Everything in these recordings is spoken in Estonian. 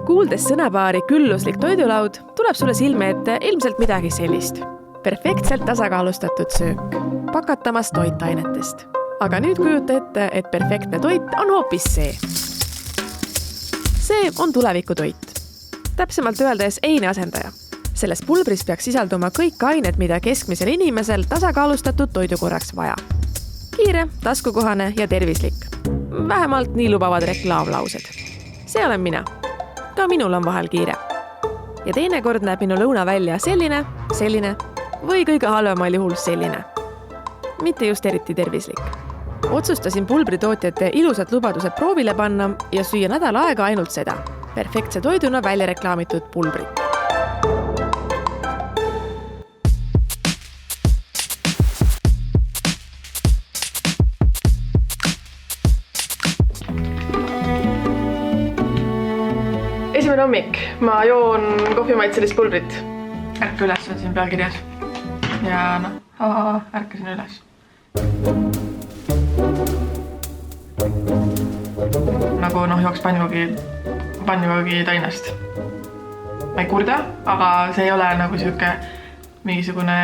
Kuuldes sõnapaari külluslik toidulaud, tuleb sulle silme ette ilmselt midagi sellist. Perfektselt tasakaalustatud söök, pakatamas toitainetest. Aga nüüd kujuta ette, et perfektne toit on hoopis see. See on tulevikutoit. Täpsemalt öeldes eineasendaja. Selles pulbris peaks sisalduma kõik ained, mida keskmisel inimesel tasakaalustatud toidukorraks vaja. Kiire, taskukohane ja tervislik. Vähemalt nii lubavad reklaamlaused. See olen mina. Ka minul on vahel kiire. Ja teinekord näeb minu lõuna välja selline või kõige halvemal juhul selline. Mitte just eriti tervislik. Otsustasin pulbritootjate ilusad lubadused proovile panna ja süüa nädal aega ainult seda. Perfektse toiduna välja reklaamitud pulbrit. Esimene hommik. Ma joon kohvimaitselist pulbrit. Ärka üles on siin pealkirjas. Ja ärkasin üles. Nagu jooks pannukoogi tainast. Ma ei kurda, aga see ei ole nagu mingisugune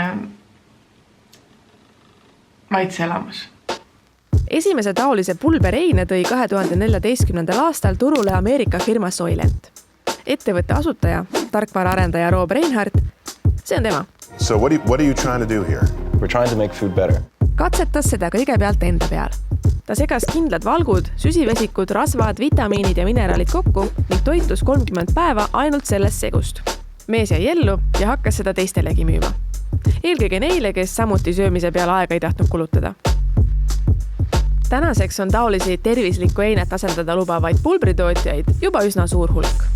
maitseelamus. Esimese taolise pulbereine tõi 2014. aastal turule Ameerika firma Soylent. Ettevõtte asutaja, tarkvaraarendaja Rob Reinhardt, see on tema. So what are you trying to do here? We're trying to make food better. Katsetas seda kõigepealt enda peal. Ta segas kindlad valgud, süsivesikud, rasvad, vitamiinid ja mineraalid kokku ning toitus 30 päeva ainult sellest segust. Mees jäi ellu ja hakkas seda teistelegi müüma. Eelkõige neile, kes samuti söömise peale aega ei tahtnud kulutada. Tänaseks on taolisi tervislikku einet asendada lubavaid pulbritootjaid juba üsna suur hulk.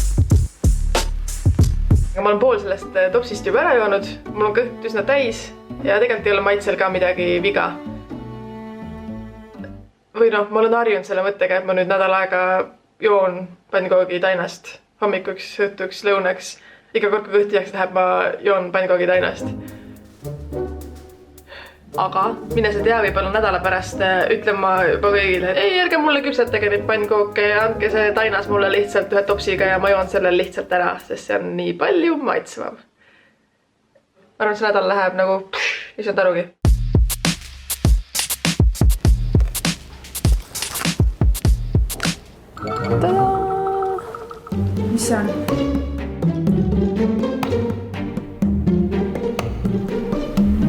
Ma olen pool sellest topsist juba ära joonud, mul on kõht üsna täis ja tegelikult ei ole maitsel ka midagi viga. Või ma olen harjunud selle mõttega, et ma nüüd nädal aega joon pannkoogi tainast hommikuks, õhtuks, lõunaks. Iga kord, kui kõht tühjaks läheb, ma joon pannkoogi tainast. Aga mine see tea, võib-olla nädala pärast ütlen ma juba kõigile, et ei, ärge mulle küpsetage neid pannkooke ja andke see tainas mulle lihtsalt ühe topsiga ja ma joon selle lihtsalt ära, sest see on nii palju maitsvam. Ma arvan, see nädal läheb nagu, ei saanud arugi. Tada! Mis see on?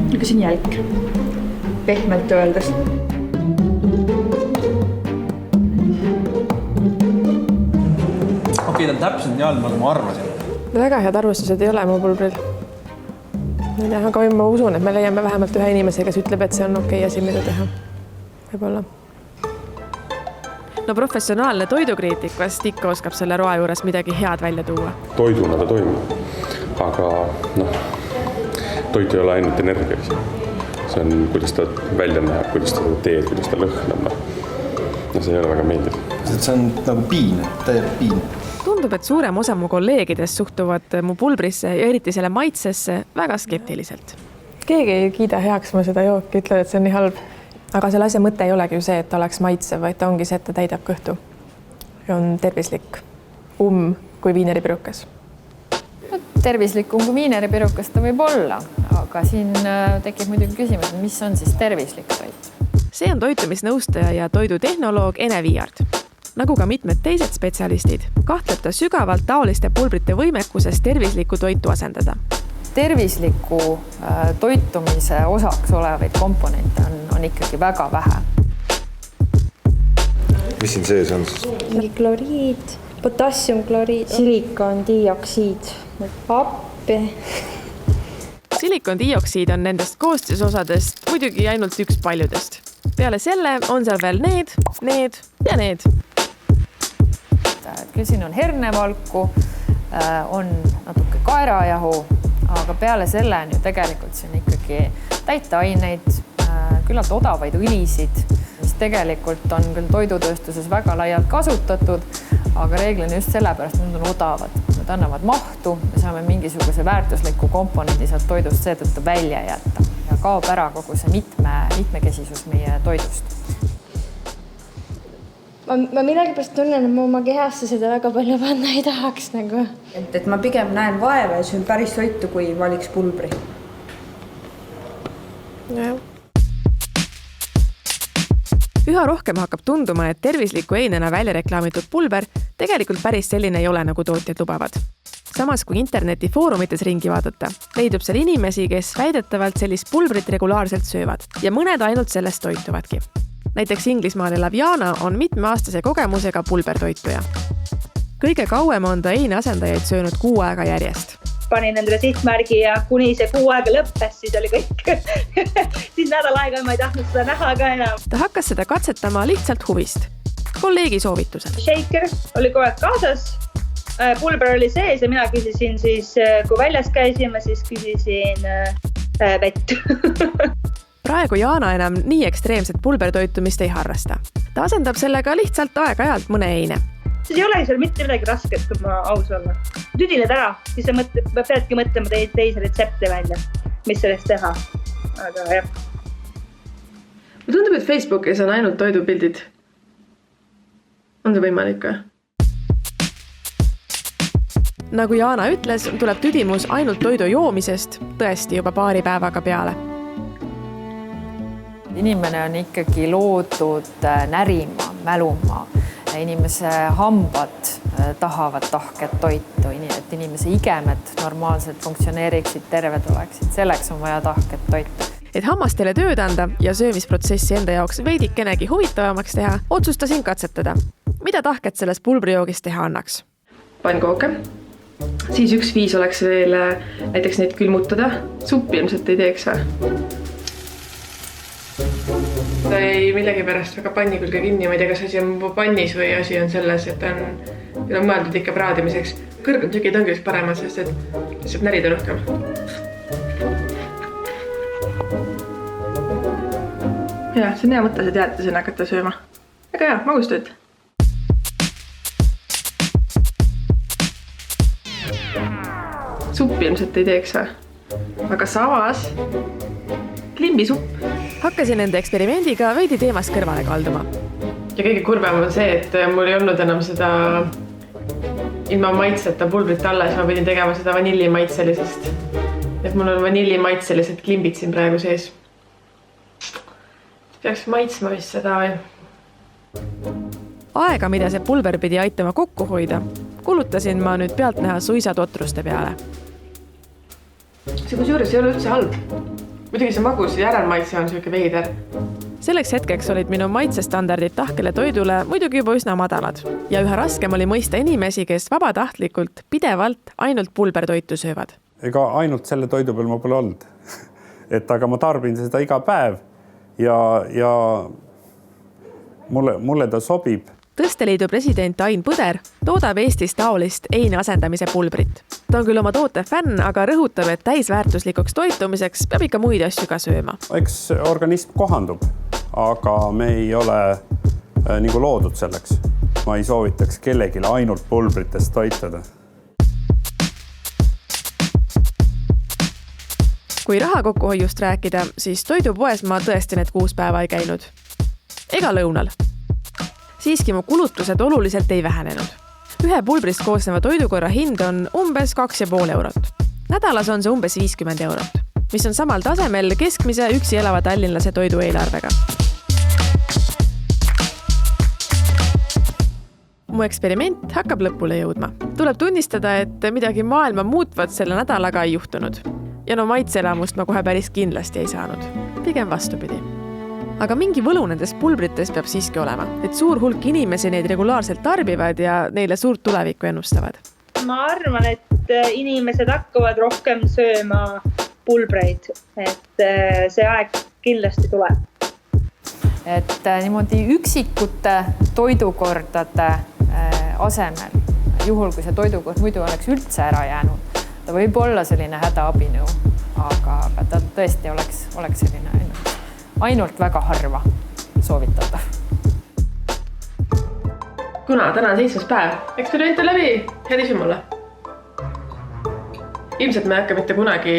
Nagu siin jälk. Pehmelt öeldes. Okei, ta on täpselt nii all, nagu ma arvasin. Väga head arvustused ei ole mu pulbril. Aga ma usun, et me leiame vähemalt ühe inimese, kes ütleb, et see on okei asi, mida teha. Võib-olla. No professionaalne toidukriitik vast ikka oskab selle roa juures midagi head välja tuua. Toiduna ta toimib, aga toit ei ole ainult energialisi. See on, kuidas ta välja näeb, kuidas ta teed, kuidas ta lõhnab. Ja see ei ole väga meeldiv. See on nagu piin, täielik piin. Tundub, et suurem osa mu kolleegidest suhtuvad mu pulbrisse ja eriti selle maitsesse väga skeptiliselt. Keegi ei kiida heaks ma seda jooki, ütleb, et see on nii halb. Aga selle asja mõte ei olegi ju see, et ta oleks maitsev, vaid ta ongi see, et ta täidab kõhtu. Ja on tervislik. Kui viineripirukas. Tervislikum kui viineripirukas ta võib olla, aga siin tekib muidugi küsimus, mis on siis tervislik toit? See on toitumisnõustaja ja toidutehnoloog Ene Viiard. Nagu ka mitmed teised spetsialistid, kahtleb ta sügavalt taoliste pulbrite võimekuses tervislikku toitu asendada. Tervisliku toitumise osaks olevaid komponente on ikkagi väga vähe. Mis siin sees on? Kloriid, potassiumkloriid, silikondiioksiid, appi. Silikondioksiid on nendest koostisosadest muidugi ainult üks paljudest. Peale selle on seal veel need ja need. Küll siin on hernevalku, on natuke kaerajahu, aga peale selle on ju tegelikult siin ikkagi täiteaineid, küllalt odavaid õlisid, mis tegelikult on küll toidutööstuses väga laialt kasutatud, aga reeglina just sellepärast need on odavad. Nad annavad mahtu, me saame mingisuguse väärtusliku komponendi sealt toidust seetõttu välja jätta ja kaob ära kogu see mitmekesisus meie toidust. ma millegipärast tunnen, et ma oma kehasse seda väga palju panna ei tahaks nagu. Et ma pigem näen vaeva ja söön päris toitu, kui valiks pulbri. Üha rohkem hakkab tunduma, et tervisliku einena välja reklaamitud pulber tegelikult päris selline ei ole, nagu tootjad lubavad. Samas, kui internetifoorumites ringi vaadata, leidub seal inimesi, kes väidetavalt sellist pulbrit regulaarselt söövad ja mõned ainult sellest toituvadki. Näiteks Inglismaal elav Jana on mitmeaastase kogemusega pulbertoituja. Kõige kauem on ta eine asendajaid söönud 6 aega järjest. Panin endale sihtmärgi ja kuni see 6 aega lõppes, siis oli kõik. Siis nädal aega ma ei tahtnud seda näha ka enam. Ta hakkas seda katsetama lihtsalt huvist. Kolleegi soovitusel. Shaker oli kogu aeg kaasas. Pulber oli sees ja mina küsisin siis, kui väljas käisime, siis küsisin vett. Praegu Jana enam nii ekstreemset pulbertoitumist ei harrasta. Ta asendab sellega lihtsalt aeg-ajalt mõne eine. Siis ei ole seal mitte midagi rasket, kui ma aus olla. Tüdined ära, siis sa peadki mõtlema teise retsepte välja, mis sellest teha. Aga jah. Mulle tundub, et Facebookis on ainult toidupildid. On see võimalik või? Nagu Jana ütles, tuleb tüdimus ainult toidu joomisest tõesti juba paari päevaga peale. Inimene on ikkagi loodud närima, mäluma. Inimese hambad tahavad tahket toitu, et inimese igemed normaalselt funktsioneeriksid, terved oleksid. Selleks on vaja tahket toitu. Et hammastele tööd anda ja söömisprotsessi enda jaoks veidikenegi huvitavamaks teha, otsustasin katsetada. Mida tahket selles pulbrijoogis teha annaks? Pannkooke. Siis üks viis oleks veel näiteks neid külmutada. Suppi ilmselt ei teeks või? Ta ei millegi pärast väga panni külge kinni, ma ei tea, kas asi on pannis või asi on selles, et ta on mõeldud ikka praadimiseks. Kõrgem tükid ongi just paremad, sest et saab närida rohkem. Ja, see on hea mõte, see teatisena hakata sööma. Väga hea, magustööd. Suppi ilmselt ei teeks või? Aga samas klimbisupp. Hakkasin enda eksperimendiga veidi teemast kõrvale kalduma. Ja kõige kurvem on see, et mul ei olnud enam seda ilma maitseta pulbrit alles, ma pidin tegema seda vanillimaitselisest. Et mul on vanillimaitselised klimbid siin praegu sees. Peaks maitsma vist seda või? Aega, mida see pulber pidi aitama kokku hoida, kulutasin ma nüüd pealt näha suisa totruste peale. See kusjuures ei ole üldse halb. Muidugi see magus ja järelmaitse on selline veider. Selleks hetkeks olid minu maitsestandardid tahkele toidule muidugi juba üsna madalad ja üha raskem oli mõista inimesi, kes vabatahtlikult pidevalt ainult pulbertoitu söövad. Ega ainult selle toidu peal ma pole olnud. Aga ma tarbin seda iga päev ja mulle ta sobib. Tõsteliidu president Ain Põder toodab Eestis taolist eine asendamise pulbrit. Ta on küll oma toote fänn, aga rõhutab, et täisväärtuslikuks toitumiseks peab ikka muid asju ka sööma. Eks organism kohandub, aga me ei ole nagu loodud selleks. Ma ei soovitaks kellelegi ainult pulbritest toituda. Kui raha kokkuhoiust rääkida, siis toidupoes ma tõesti need 6 päeva ei käinud. Ega lõunal. Siiski mu kulutused oluliselt ei vähenenud. Ühe pulbrist koosneva toidukorra hind on umbes 2,5 eurot. Nädalas on see umbes 50 eurot, mis on samal tasemel keskmise üksi elava tallinlase toidu eelarvega. Mu eksperiment hakkab lõpule jõudma. Tuleb tunnistada, et midagi maailma muutvat selle nädalaga ei juhtunud. Ja maitseelamust ma kohe päris kindlasti ei saanud. Pigem vastupidi. Aga mingi võlu nendest pulbrites peab siiski olema, et suur hulk inimesi neid regulaarselt tarbivad ja neile suurt tulevikku ennustavad. Ma arvan, et inimesed hakkavad rohkem sööma pulbreid, et see aeg kindlasti tuleb. Et niimoodi üksikute toidukordade asemel, juhul kui see toidukord muidu oleks üldse ära jäänud, ta võib olla selline hädaabinõu, aga ta tõesti oleks selline ainult väga harva soovitatav. Kuna täna on 7. päev, eksperiment on läbi, head isu mulle. Ilmselt me ei hakka mitte kunagi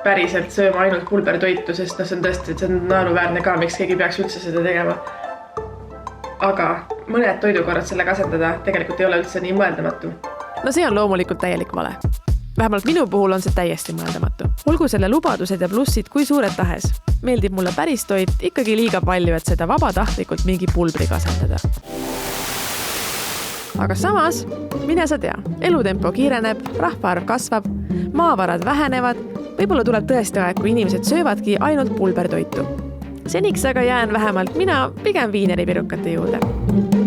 päriselt sööma ainult pulbertoitu, sest see on tõesti, see on naeruväärne ka, miks keegi peaks üldse seda tegema. aga mõned toidukorrad sellega asendada tegelikult ei ole üldse nii mõeldamatu. No see on loomulikult täielik vale. Vähemalt minu puhul on see täiesti mõeldamatu. Olgu selle lubadused ja plussid kui suured tahes. Meeldib mulle päris toit ikkagi liiga palju, et seda vabatahtlikult mingi pulbriga asendada. Aga samas, mine sa tea, elutempo kiireneb, rahvaarv kasvab, maavarad vähenevad, võib-olla tuleb tõesti aeg, kui inimesed söövadki ainult pulbertoitu. Seniks aga jään vähemalt mina pigem viineripirukate juurde.